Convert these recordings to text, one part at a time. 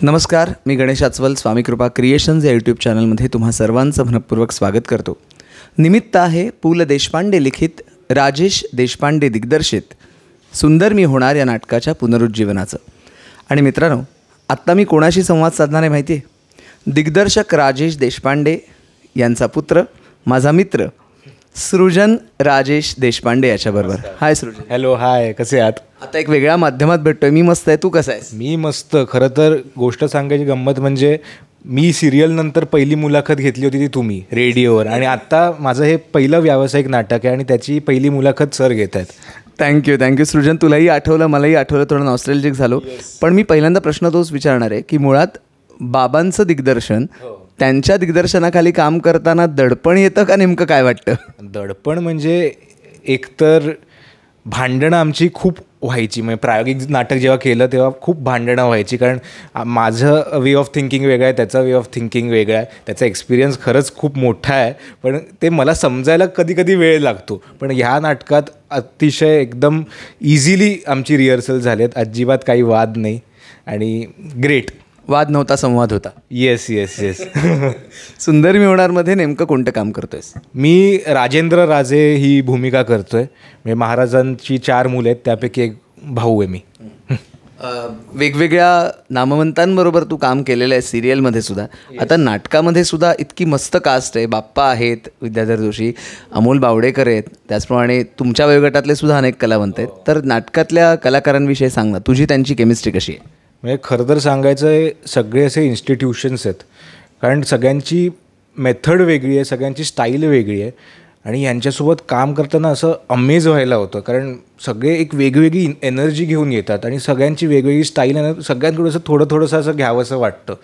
नमस्कार, मी गणेश आचवल. स्वामी कृपा क्रिएशन्स या यूट्यूब चॅनलमध्ये तुम्हा सर्वांचं मनपूर्वक स्वागत करतो. निमित्त आहे पु ल देशपांडे लिखित, राजेश देशपांडे दिग्दर्शित सुंदर मी होणार या नाटकाच्या पुनरुज्जीवनाचं. आणि मित्रांनो, आत्ता मी कोणाशी संवाद साधणार आहे माहिती आहे? दिग्दर्शक राजेश देशपांडे यांचा पुत्र, माझा मित्र सृजन राजेश देशपांडे याच्याबरोबर. हाय सृजन. हॅलो, हाय, कसे आहात? आता एक वेगळ्या माध्यमात भेटतोय. मी मस्त आहे, तू कसा आहेस? मी मस्त. खरं तर गोष्ट सांगायची गंमत म्हणजे मी सिरियल नंतर पहिली मुलाखत घेतली होती ती तुम्ही रेडिओवर, आणि आत्ता माझं हे पहिलं व्यावसायिक नाटक आहे आणि त्याची पहिली मुलाखत सर घेत आहेत. थँक्यू सृजन. तुलाही आठवलं, मलाही आठवलं, थोडं नॉस्टॅल्जिक झालो. पण मी पहिल्यांदा प्रश्न तोच विचारणार आहे की मुळात बाबांचं दिग्दर्शन, त्यांच्या दिग्दर्शनाखाली काम करताना दडपण येतं का? नेमकं काय वाटतं? दडपण म्हणजे एकतर भांडणं आमची खूप व्हायची. म्हणजे प्रायोगिक नाटक जेव्हा केलं तेव्हा खूप भांडणं व्हायची, कारण माझं वे ऑफ थिंकिंग वेगळं आहे, त्याचा वे ऑफ थिंकिंग वेगळा आहे. त्याचा एक्सपिरियन्स खरंच खूप मोठा आहे, पण ते मला समजायला कधी कधी वेळ लागतो. पण ह्या नाटकात अतिशय एकदम इझिली आमची रिहर्सल झाली आहेत. अजिबात काही वाद नाही आणि ग्रेट. वाद नव्हता, संवाद होता. येस. सुंदर मी होणारमध्ये नेमकं कोणतं काम करतोयस? मी राजेंद्र राजे ही भूमिका करतोय. म्हणजे महाराजांची 4 मुलं आहेत, त्यापैकी एक भाऊ आहे मी. वेगवेगळ्या नामवंतांबरोबर तू काम केलेलं आहे सिरियलमध्ये सुद्धा. आता नाटकामध्ये सुद्धा इतकी मस्त कास्ट आहे. बाप्पा आहेत, विद्याधर जोशी, अमोल बावडेकर आहेत, त्याचप्रमाणे तुमच्या वयोगटातले सुद्धा अनेक कलावंत आहेत. तर नाटकातल्या कलाकारांविषयी सांग ना, तुझी त्यांची केमिस्ट्री कशी आहे? म्हणजे खरं तर सांगायचं आहे, सगळे असे इन्स्टिट्यूशन्स आहेत, कारण सगळ्यांची मेथड वेगळी आहे, सगळ्यांची स्टाईल वेगळी आहे, आणि यांच्यासोबत काम करताना असं अमेज व्हायला होतं. कारण सगळे एक वेगवेगळी एनर्जी घेऊन येतात आणि सगळ्यांची वेगवेगळी स्टाईल आहे. सगळ्यांकडून असं थोडंसं असं घ्यावंसं वाटतं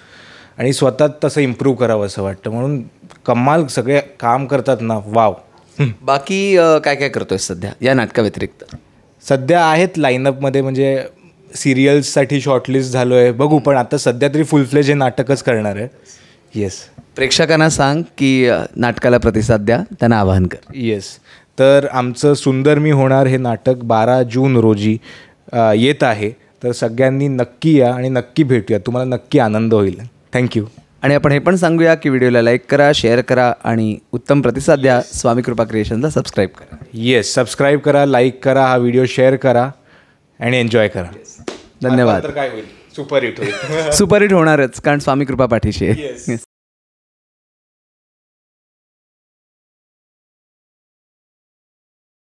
आणि स्वतः तसं इम्प्रूव्ह करावं असं वाटतं. म्हणून कमाल सगळे काम करतात ना, वाव. बाकी काय काय करतोय सध्या या नाटकाव्यतिरिक्त? सध्या आहेत लाईनअपमध्ये, म्हणजे सिरियल्ससाठी शॉर्टलिस्ट झालो आहे, बघू. पण आता सध्या तरी फुल फ्लेज हे नाटकच करणार आहे. येस. प्रेक्षकांना सांग की नाटकाला प्रतिसाद द्या, त्यांना आवाहन कर. येस. तर आमचं सुंदर मी होणार हे नाटक 12 जून रोजी येत आहे. तर सगळ्यांनी नक्की या आणि नक्की भेटूया. तुम्हाला नक्की आनंद होईल. थँक्यू. आणि आपण हे पण सांगूया की व्हिडिओला लाईक करा, शेअर करा आणि उत्तम प्रतिसाद द्या. स्वामी कृपा क्रिएशनला सबस्क्राईब करा. येस, सबस्क्राईब करा, लाईक करा, हा व्हिडिओ शेअर करा आणि एन्जॉय करा. धन्यवाद. काय होईल? सुपरहिट होईल. सुपरहिट होणारच, कारण स्वामी कृपा पाठीशी आहे.